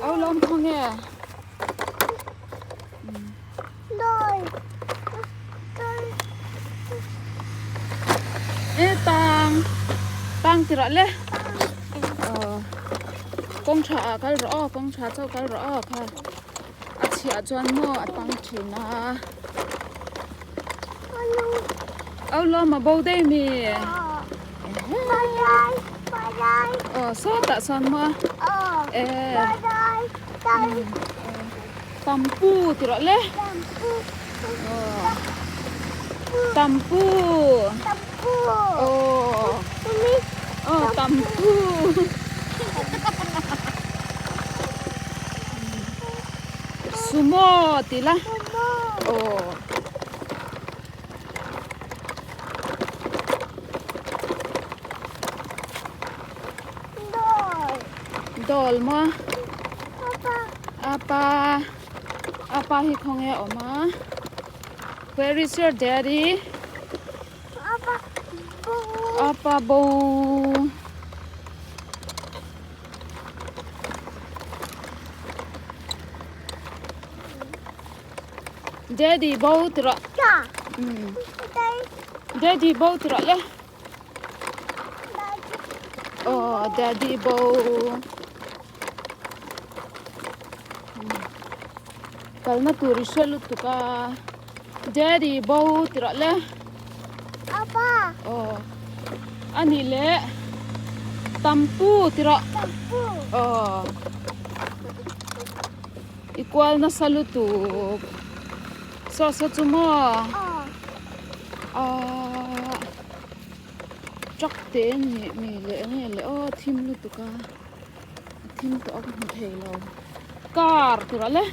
áo lông không nghe ê tang thì rõ lẽ con chả cái rõ con chả cho cái rõค่ะchị ở trên mò tang chỉ na áo lông mà bầu đây mi số tạ son mò tampu thì rõ lẽ tampu tampu sumo thì là dol mo apa hi khong ya oma where is your daddy apa bo daddy bo tra daddy bo tra le daddy bo kalna turi shelu tuka daddy bo tra le apa ani le tampu tira equal na salutu so chumo chok te mi le thim lu tuka thim to ak mu thei lo car tira le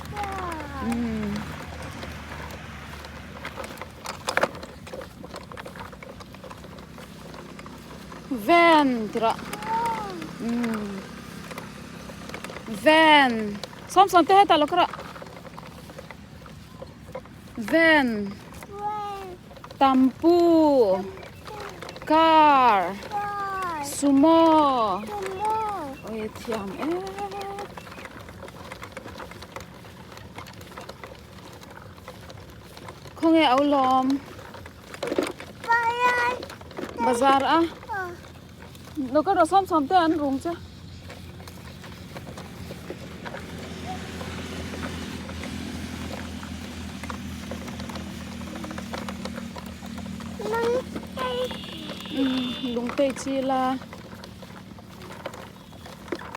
van tira van som te heta lokra van tampu car sumo oi thiam không nghe áo lom bazar nó có đồ xóm tới ăn rùng chứ lùng tây chi là